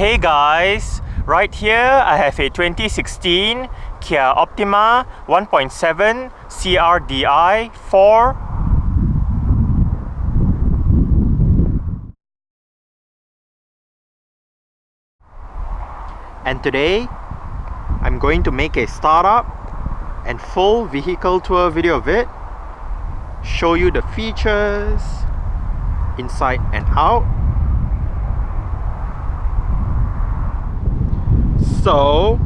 Hey guys, right here I have a 2016 Kia Optima 1.7 CRDi 4. And today I'm going to make a startup and full vehicle tour video of it, show you the features inside and out. So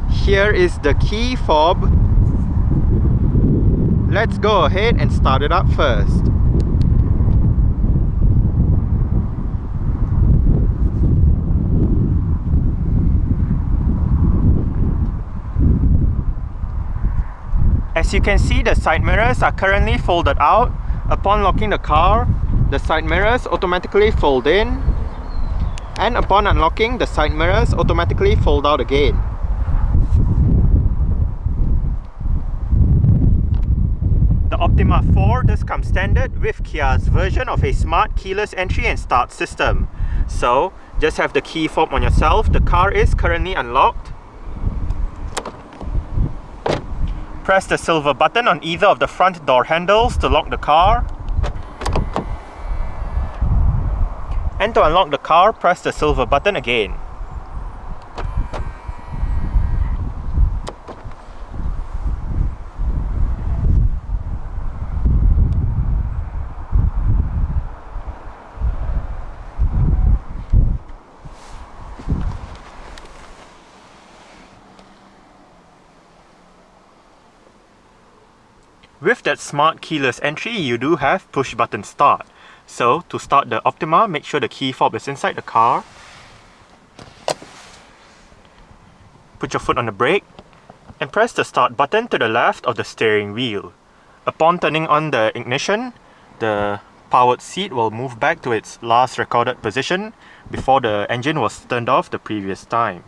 here is the key fob. Let's go ahead and start it up first. As you can see, the side mirrors are currently folded out. Upon locking the car, the side mirrors automatically fold in, and upon unlocking, the side mirrors automatically fold out again. The Optima 4 does come standard with Kia's version of a smart keyless entry and start system. So, just have the key fob on yourself. The car is currently unlocked. Press the silver button on either of the front door handles to lock the car. And to unlock the car, press the silver button again. With that smart keyless entry, you do have push button start. So, to start the Optima, make sure the key fob is inside the car. Put your foot on the brake and press the start button to the left of the steering wheel. Upon turning on the ignition, the powered seat will move back to its last recorded position before the engine was turned off the previous time.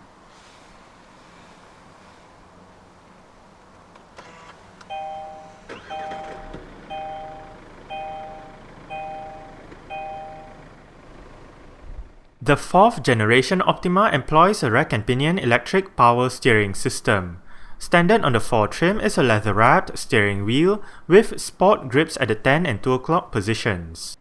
The 4th generation Optima employs a rack and pinion electric power steering system. Standard on the 4 trim is a leather-wrapped steering wheel with sport grips at the 10 and 2 o'clock positions.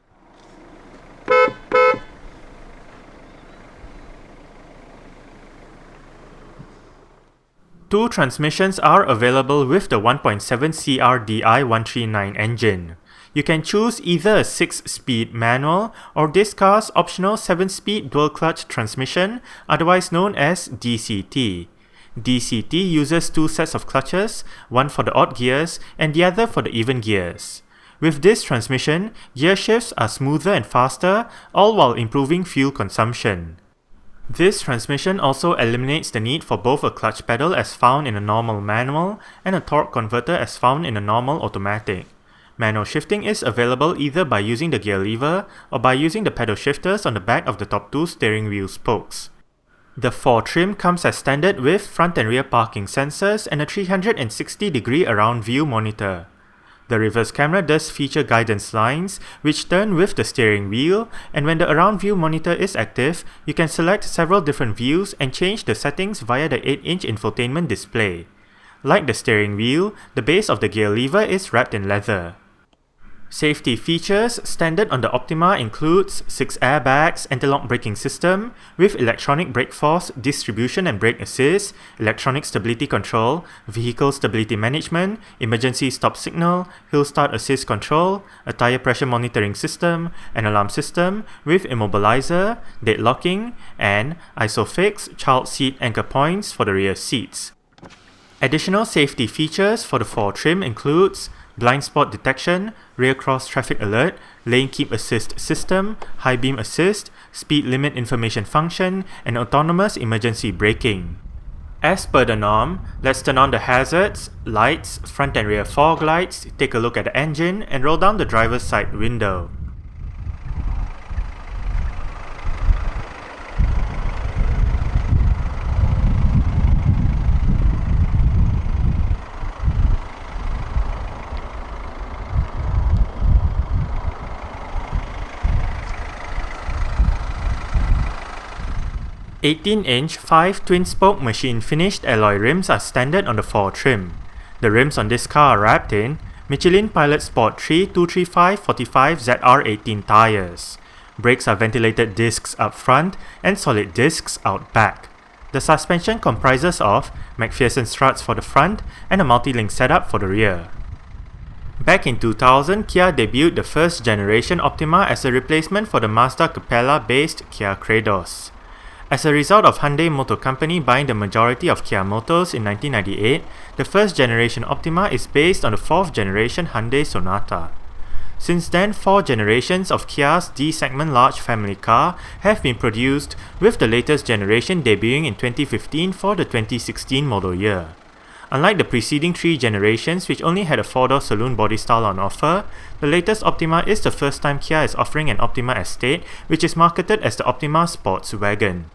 Two transmissions are available with the 1.7 CRDi 139 engine. You can choose either a 6-speed manual or this car's optional 7-speed dual-clutch transmission, otherwise known as DCT. DCT uses 2 sets of clutches, one for the odd gears and the other for the even gears. With this transmission, gear shifts are smoother and faster, all while improving fuel consumption. This transmission also eliminates the need for both a clutch pedal as found in a normal manual and a torque converter as found in a normal automatic. Manual shifting is available either by using the gear lever or by using the pedal shifters on the back of the top 2 steering wheel spokes. The 4 trim comes as standard with front and rear parking sensors and a 360-degree around view monitor. The reverse camera does feature guidance lines which turn with the steering wheel, and when the around view monitor is active, you can select several different views and change the settings via the 8-inch infotainment display. Like the steering wheel, the base of the gear lever is wrapped in leather. Safety features standard on the Optima includes 6 airbags, anti-lock braking system with electronic brake force distribution and brake assist, electronic stability control, vehicle stability management, emergency stop signal, hill start assist control, a tire pressure monitoring system, an alarm system with immobilizer, dead locking, and ISOFIX child seat anchor points for the rear seats. Additional safety features for the 4 trim includes blind spot detection, rear cross traffic alert, lane keep assist system, high beam assist, speed limit information function, and autonomous emergency braking. As per the norm, let's turn on the hazards, lights, front and rear fog lights, take a look at the engine, and roll down the driver's side window. 18-inch 5 twin-spoke machine-finished alloy rims are standard on the 4 trim. The rims on this car are wrapped in Michelin Pilot Sport 3 235/45 ZR18 tires. Brakes are ventilated discs up front and solid discs out back. The suspension comprises of McPherson struts for the front and a multi-link setup for the rear. Back in 2000, Kia debuted the first generation Optima as a replacement for the Mazda Capella-based Kia Kratos. As a result of Hyundai Motor Company buying the majority of Kia Motors in 1998, the first generation Optima is based on the 4th generation Hyundai Sonata. Since then, 4 generations of Kia's D-segment large family car have been produced, with the latest generation debuting in 2015 for the 2016 model year. Unlike the preceding 3 generations, which only had a 4-door saloon body style on offer, the latest Optima is the first time Kia is offering an Optima Estate, which is marketed as the Optima Sports Wagon.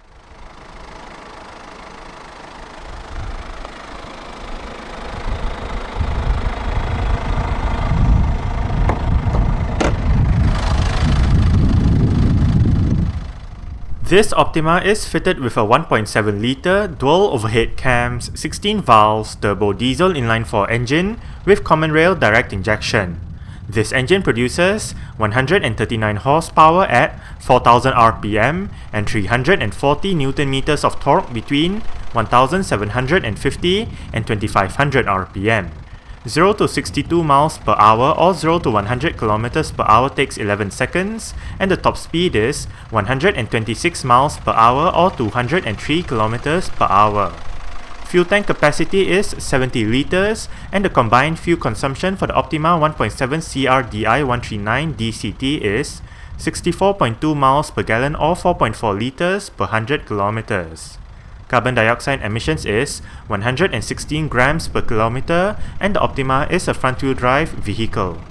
This Optima is fitted with a 1.7 litre dual overhead cams, 16 valves turbodiesel inline-4 engine with common rail direct injection. This engine produces 139 horsepower at 4000 rpm and 340 Nm of torque between 1750 and 2500 rpm. 0 to 62 miles per hour or 0 to 100 km per hour takes 11 seconds, and the top speed is 126 miles per hour or 203 km per hour. Fuel tank capacity is 70 litres, and the combined fuel consumption for the Optima 1.7 CRDi 139 DCT is 64.2 miles per gallon or 4.4 litres per 100 kilometers. Carbon dioxide emissions is 116 grams per kilometer, and the Optima is a front-wheel drive vehicle.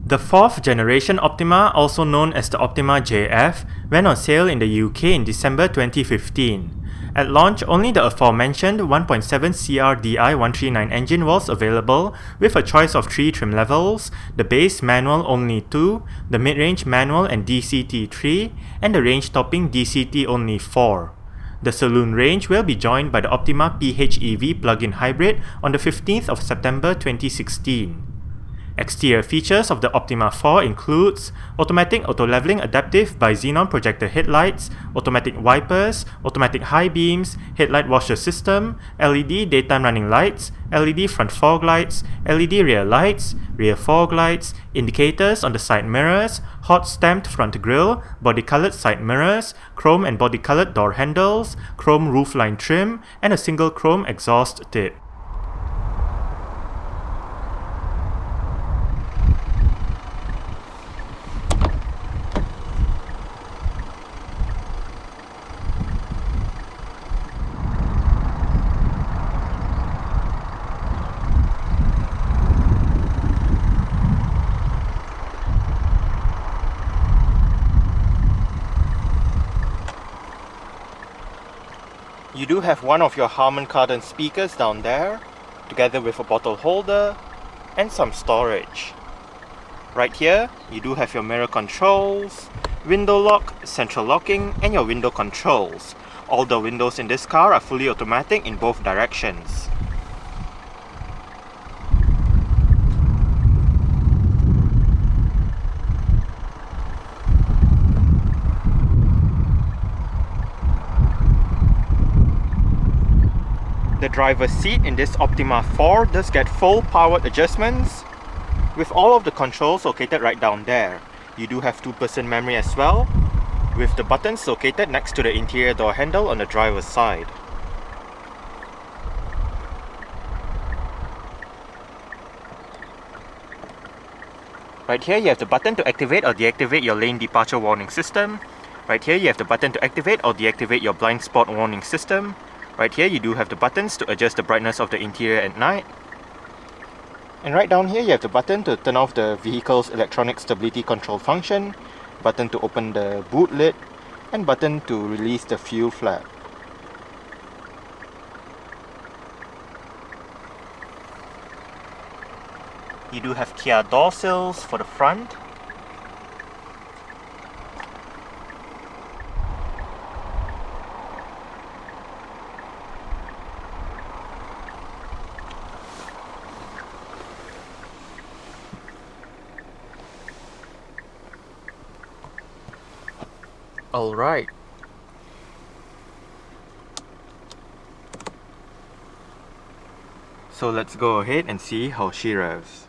The 4th generation Optima, also known as the Optima JF, went on sale in the UK in December 2015. At launch, only the aforementioned 1.7 CRDi 139 engine was available, with a choice of 3 trim levels, the base manual only 2, the mid-range manual and DCT 3, and the range-topping DCT only 4. The saloon range will be joined by the Optima PHEV plug-in hybrid on the 15th of September 2016. Exterior features of the Optima 4 includes automatic auto-leveling adaptive by xenon projector headlights, automatic wipers, automatic high beams, headlight washer system, LED daytime running lights, LED front fog lights, LED rear lights, rear fog lights, indicators on the side mirrors, hot stamped front grille, body-colored side mirrors, chrome and body-colored door handles, chrome roofline trim, and a single chrome exhaust tip. You do have one of your Harman Kardon speakers down there, together with a bottle holder and some storage. Right here, you do have your mirror controls, window lock, central locking, and your window controls. All the windows in this car are fully automatic in both directions. The driver's seat in this Optima 4 does get full powered adjustments, with all of the controls located right down there. You do have 2-person memory as well, with the buttons located next to the interior door handle on the driver's side. Right here you have the button to activate or deactivate your lane departure warning system. Right here you have the button to activate or deactivate your blind spot warning system. Right here you do have the buttons to adjust the brightness of the interior at night. And right down here you have the button to turn off the vehicle's electronic stability control function, button to open the boot lid, and button to release the fuel flap. You do have Kia door sills for the front. Alright. So let's go ahead and see how she revs.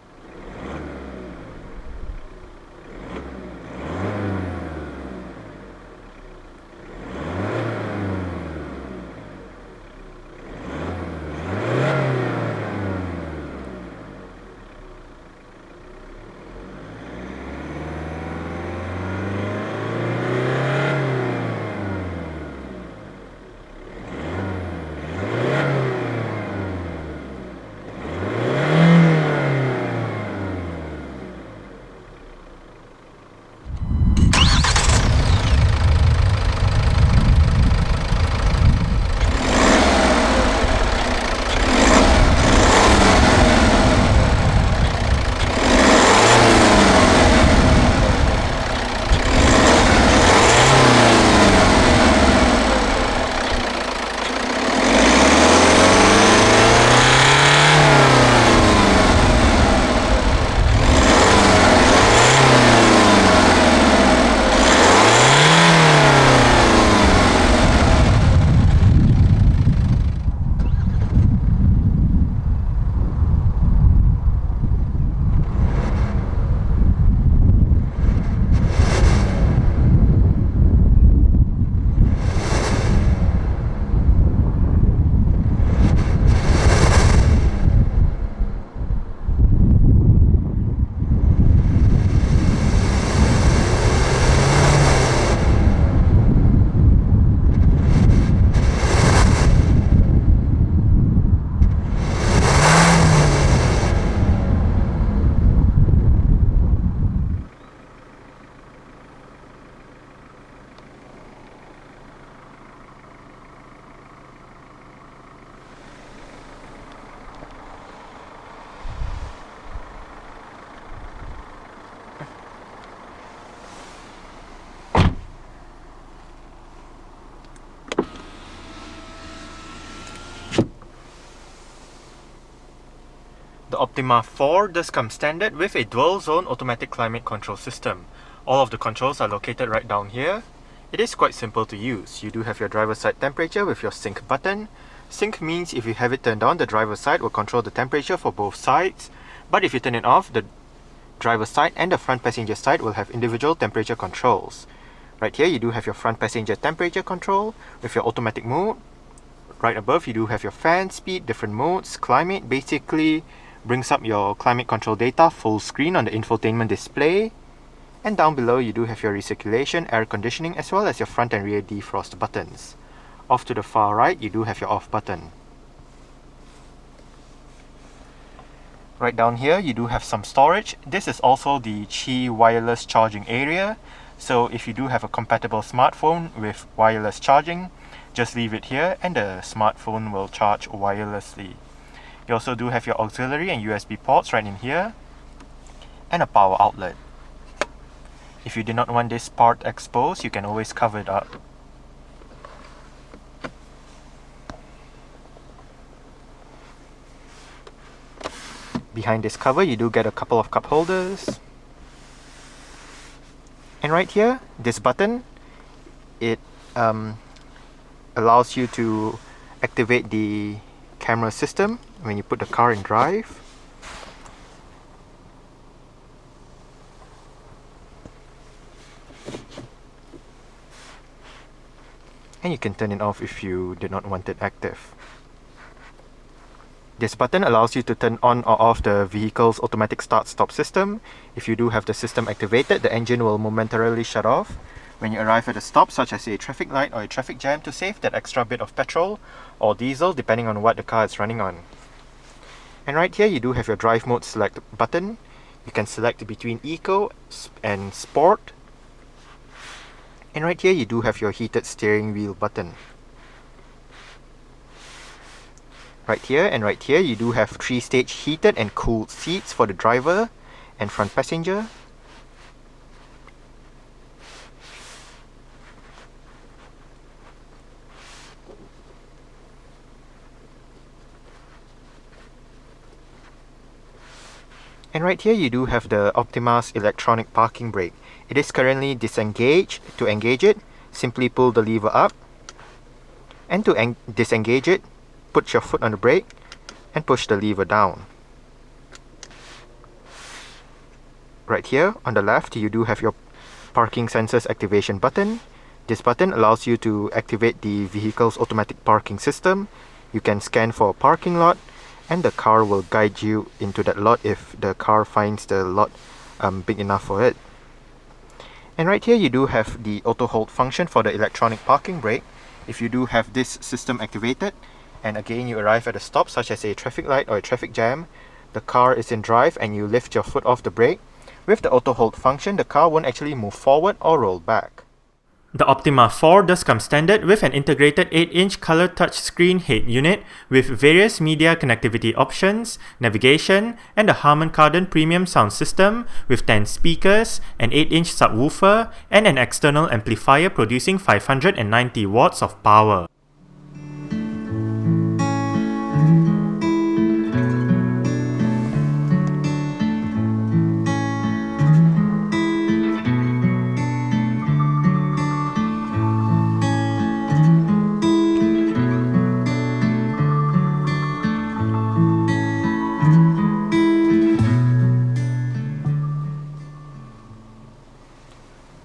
The Optima 4 does come standard with a dual zone automatic climate control system. All of the controls are located right down here. It is quite simple to use. You do have your driver's side temperature with your sync button. Sync means if you have it turned on, the driver's side will control the temperature for both sides. But if you turn it off, the driver's side and the front passenger side will have individual temperature controls. Right here you do have your front passenger temperature control with your automatic mode. Right above you do have your fan speed, different modes, climate, basically brings up your climate control data full screen on the infotainment display. And down below you do have your recirculation, air conditioning, as well as your front and rear defrost buttons. Off to the far right you do have your off button. Right down here you do have some storage. This is also the Qi wireless charging area. So if you do have a compatible smartphone with wireless charging, just leave it here and the smartphone will charge wirelessly. You also do have your auxiliary and USB ports right in here, and a power outlet. If you do not want this part exposed, you can always cover it up. Behind this cover you do get a couple of cup holders. And right here, this button, it allows you to activate the camera system when you put the car in drive. And you can turn it off if you do not want it active. This button allows you to turn on or off the vehicle's automatic start-stop system. If you do have the system activated, the engine will momentarily shut off when you arrive at a stop, such as a traffic light or a traffic jam, to save that extra bit of petrol or diesel depending on what the car is running on. And right here you do have your drive mode select button. You can select between Eco and Sport. And right here you do have your heated steering wheel button. Right here and right here you do have 3-stage heated and cooled seats for the driver and front passenger. And right here you do have the Optima's electronic parking brake. It is currently disengaged. To engage it, simply pull the lever up. And to disengage it, put your foot on the brake and push the lever down. Right here on the left you do have your parking sensors activation button. This button allows you to activate the vehicle's automatic parking system. You can scan for a parking lot and the car will guide you into that lot if the car finds the lot big enough for it. And right here you do have the auto hold function for the electronic parking brake. If you do have this system activated and again you arrive at a stop such as a traffic light or a traffic jam, the car is in drive and you lift your foot off the brake. With the auto hold function, the car won't actually move forward or roll back. The Optima 4 does come standard with an integrated 8-inch color touchscreen head unit with various media connectivity options, navigation, and a Harman Kardon premium sound system with 10 speakers, an 8-inch subwoofer, and an external amplifier producing 590 watts of power.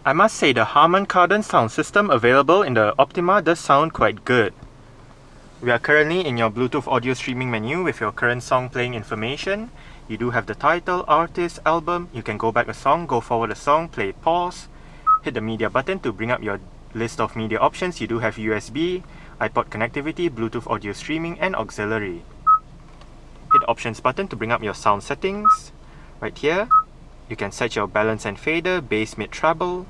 I must say the Harman Kardon sound system available in the Optima does sound quite good. We are currently in your Bluetooth audio streaming menu with your current song playing information. You do have the title, artist, album. You can go back a song, go forward a song, play pause. Hit the media button to bring up your list of media options. You do have USB, iPod connectivity, Bluetooth audio streaming, and auxiliary. Hit the options button to bring up your sound settings. Right here, you can set your balance and fader, bass, mid, treble.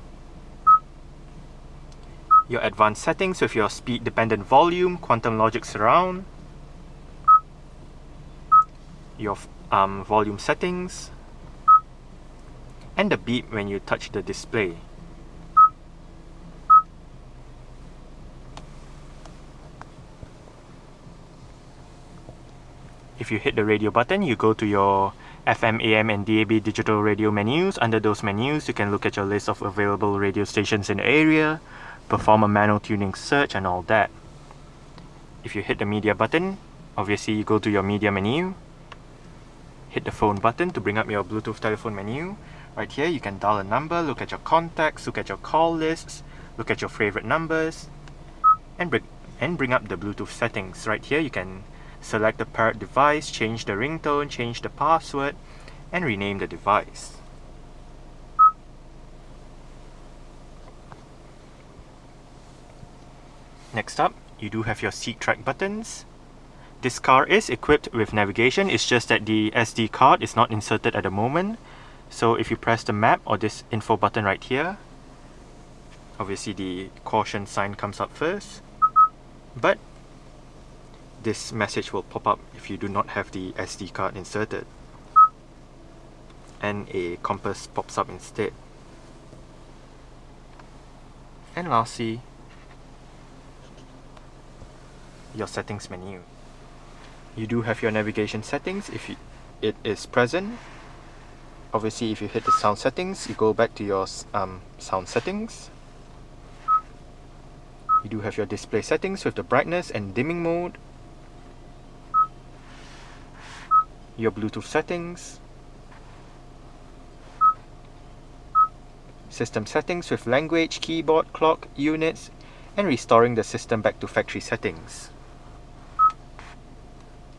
Your advanced settings with your speed dependent volume, quantum logic surround. Your volume settings. And the beep when you touch the display. If you hit the radio button, you go to your FM, AM, and DAB digital radio menus. Under those menus, you can look at your list of available radio stations in the area, perform a manual tuning search, and all that. If you hit the media button, obviously you go to your media menu. Hit the phone button to bring up your Bluetooth telephone menu. Right here, you can dial a number, look at your contacts, look at your call lists, look at your favorite numbers, and bring up the Bluetooth settings. Right here, you can select the paired device, change the ringtone, change the password, and rename the device. Next up, you do have your seat track buttons. This car is equipped with navigation, it's just that the SD card is not inserted at the moment. So if you press the map or this info button right here, obviously the caution sign comes up first, but this message will pop up if you do not have the SD card inserted, and a compass pops up instead. And lastly, your settings menu. You do have your navigation settings if it is present. Obviously, if you hit the sound settings, you go back to your sound settings. You do have your display settings with the brightness and dimming mode. Your Bluetooth settings. System settings with language, keyboard, clock, units, and restoring the system back to factory settings.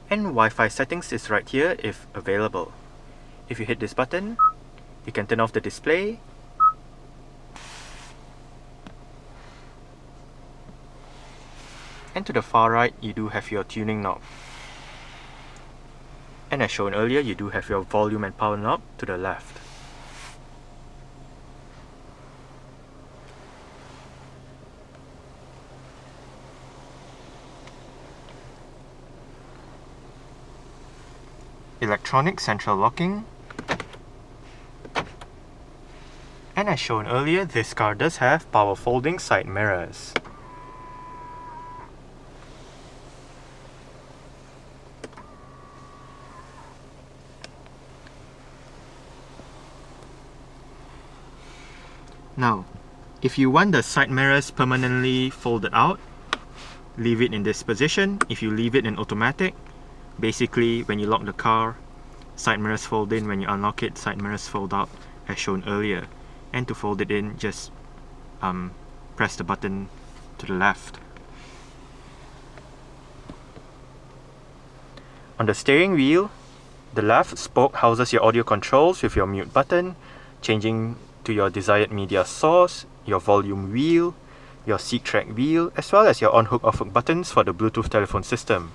And Wi-Fi settings is right here if available. If you hit this button, you can turn off the display. And to the far right, you do have your tuning knob. And as shown earlier, you do have your volume and power knob to the left. Electronic central locking. And as shown earlier, this car does have power folding side mirrors. Now, if you want the side mirrors permanently folded out, leave it in this position. If you leave it in automatic, basically when you lock the car, side mirrors fold in. When you unlock it, side mirrors fold out, as shown earlier. And to fold it in, just press the button to the left. On the steering wheel, the left spoke houses your audio controls with your mute button, changing to your desired media source, your volume wheel, your seat track wheel, as well as your on-hook off-hook buttons for the Bluetooth telephone system.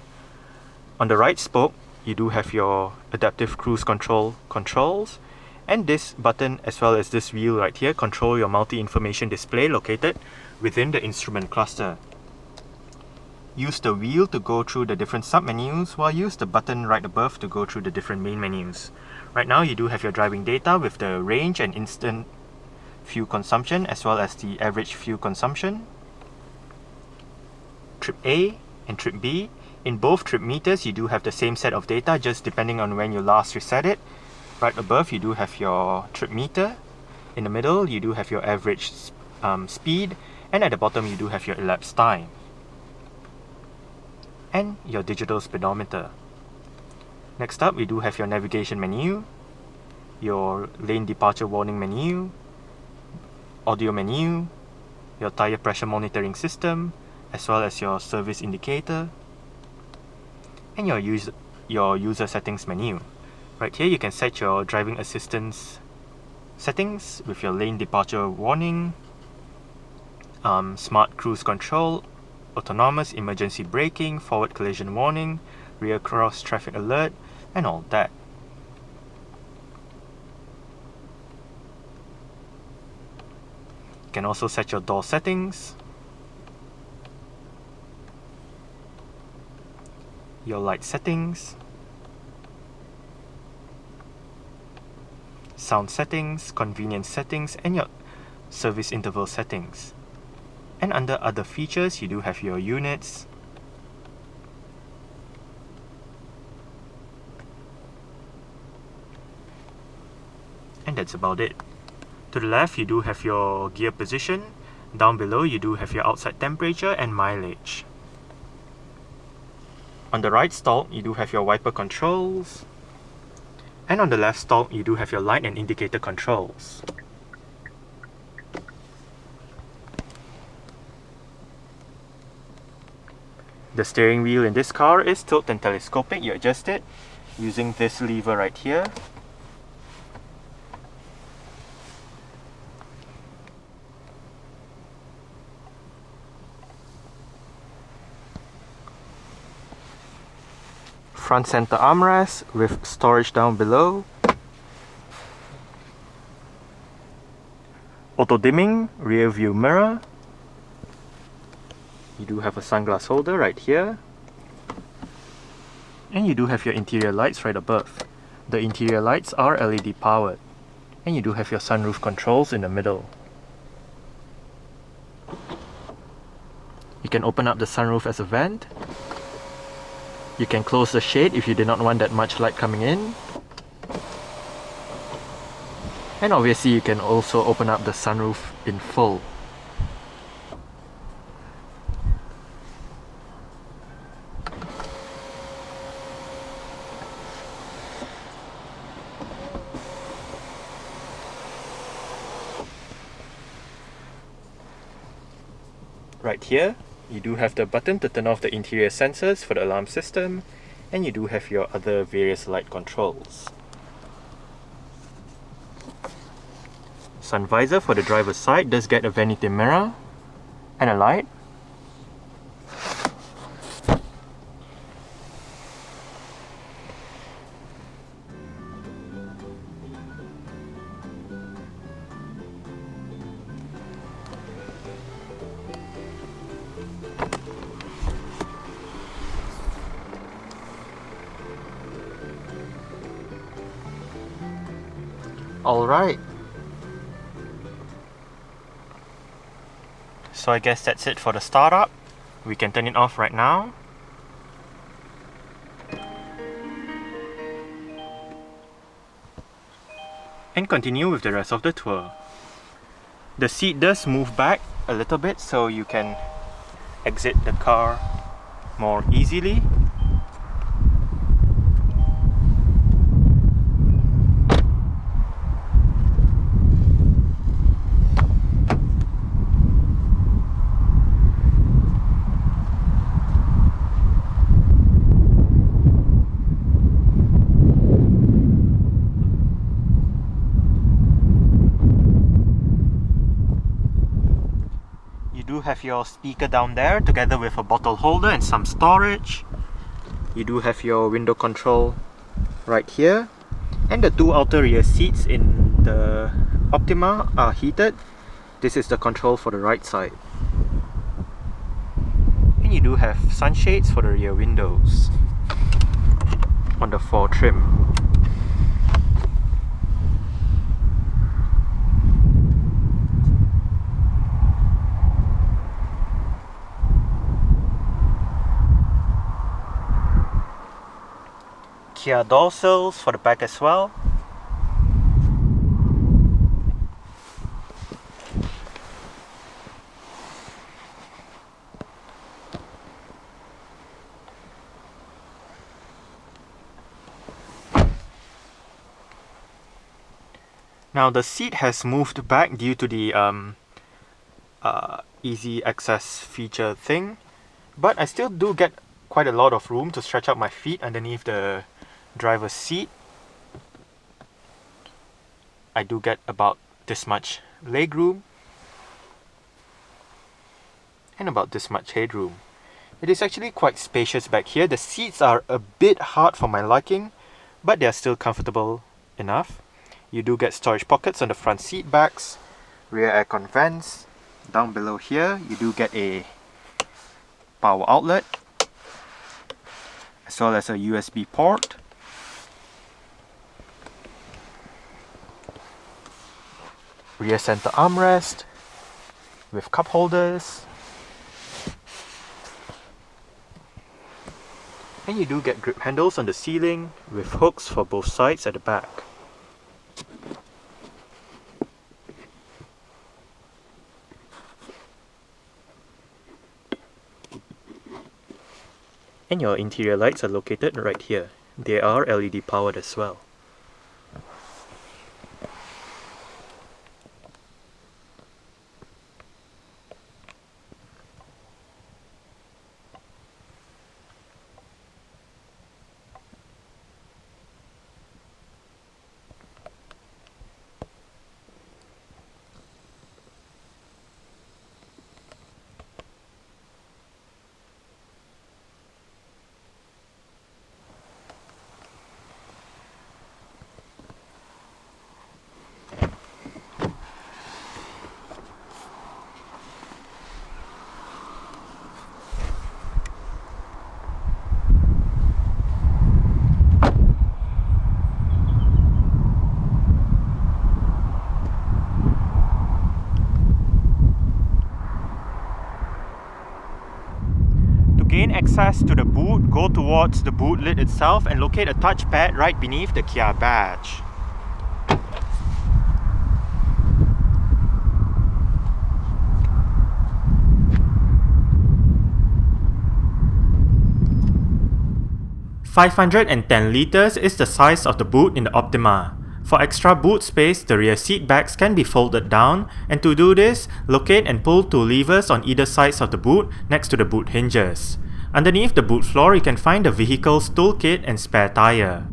On the right spoke, you do have your adaptive cruise control controls, and this button as well as this wheel right here control your multi-information display located within the instrument cluster. Use the wheel to go through the different sub-menus, while use the button right above to go through the different main menus. Right now you do have your driving data with the range and instant fuel consumption as well as the average fuel consumption. Trip A and Trip B. In both trip meters you do have the same set of data, just depending on when you last reset it. Right above you do have your trip meter. In the middle you do have your average speed, and at the bottom you do have your elapsed time. And your digital speedometer. Next up we do have your navigation menu, your lane departure warning menu, audio menu, your tire pressure monitoring system, as well as your service indicator, and your user settings menu. Right here you can set your driving assistance settings with your lane departure warning, smart cruise control, autonomous emergency braking, forward collision warning, rear cross traffic alert, and all that. You can also set your door settings, your light settings, sound settings, convenience settings, and your service interval settings. And under other features, you do have your units, and that's about it. To the left, you do have your gear position. Down below, you do have your outside temperature and mileage. On the right stalk, you do have your wiper controls. And on the left stalk, you do have your light and indicator controls. The steering wheel in this car is tilt and telescopic. You adjust it using this lever right here. Front center armrest with storage down below. Auto dimming rear view mirror. You do have a sunglass holder right here. And you do have your interior lights right above. The interior lights are LED powered. And you do have your sunroof controls in the middle. You can open up the sunroof as a vent. You can close the shade if you did not want that much light coming in. And obviously you can also open up the sunroof in full. Right here, you do have the button to turn off the interior sensors for the alarm system, and you do have your other various light controls. Sun visor for the driver's side does get a vanity mirror and a light. Alright. So I guess that's it for the startup. We can turn it off right now. And continue with the rest of the tour. The seat does move back a little bit so you can exit the car more easily. You do have your speaker down there together with a bottle holder and some storage. You do have your window control right here, and the two outer rear seats in the Optima are heated. This is the control for the right side. And you do have sunshades for the rear windows on the 4 trim. Kia door sills for the back as well. Now the seat has moved back due to the easy access feature thing, but I still do get quite a lot of room to stretch out my feet underneath the driver's seat. I do get about this much legroom and about this much headroom. It is actually quite spacious back here. The seats are a bit hard for my liking, but they are still comfortable enough. You do get storage pockets on the front seat backs, rear aircon vents. Down below here you do get a power outlet as well as a USB port. Rear center armrest with cup holders. And you do get grip handles on the ceiling with hooks for both sides at the back. And your interior lights are located right here. They are LED powered as well. gain access to the boot, go towards the boot lid itself and locate a touchpad right beneath the Kia badge. .510 liters is the size of the boot in the Optima. For extra boot space, the rear seat backs can be folded down, and to do this, locate and pull two levers on either sides of the boot next to the boot hinges. Underneath the boot floor, you can find the vehicle's toolkit and spare tire.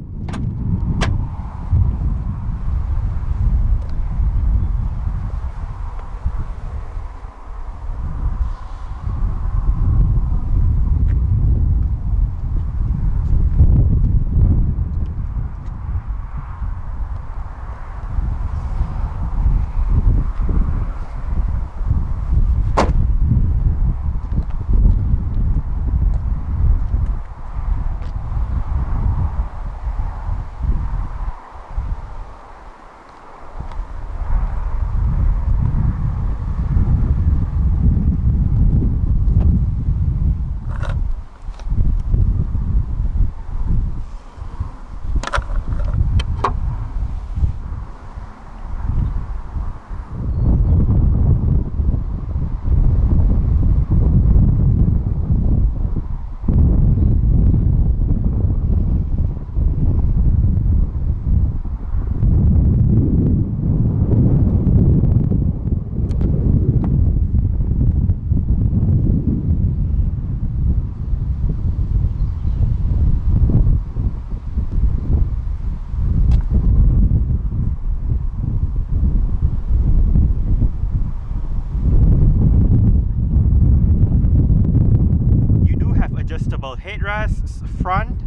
headrests, front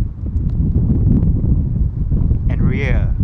and rear.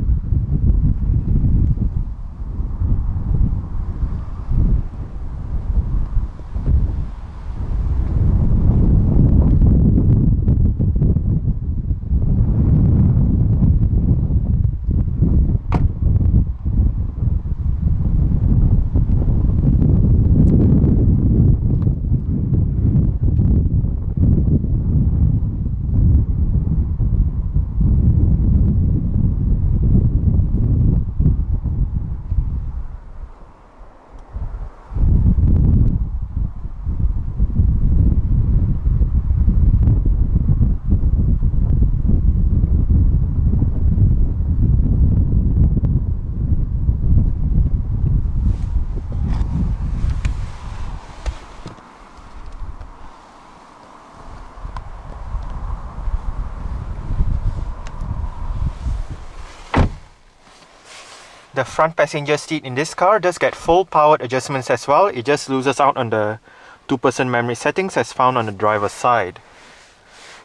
The front passenger seat in this car does get full powered adjustments as well. It just loses out on the 2% memory settings as found on the driver's side.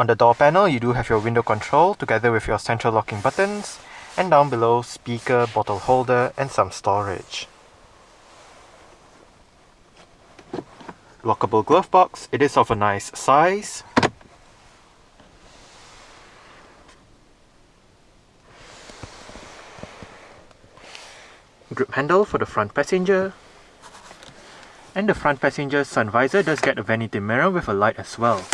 On the door panel, you do have your window control together with your central locking buttons, and down below, speaker, bottle holder and some storage. Lockable glove box. It is of a nice size. Grip handle for the front passenger, and the front passenger's sun visor does get a vanity mirror with a light as well.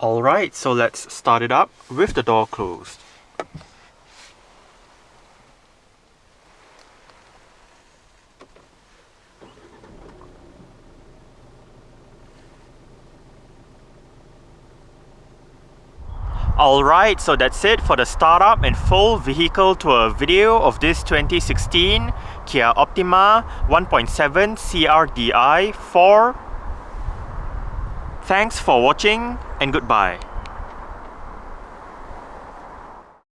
Alright, so let's start it up with the door closed. Alright, so that's it for the startup and full vehicle tour video of this 2016 Kia Optima 1.7 CRDi 4. Thanks for watching and goodbye.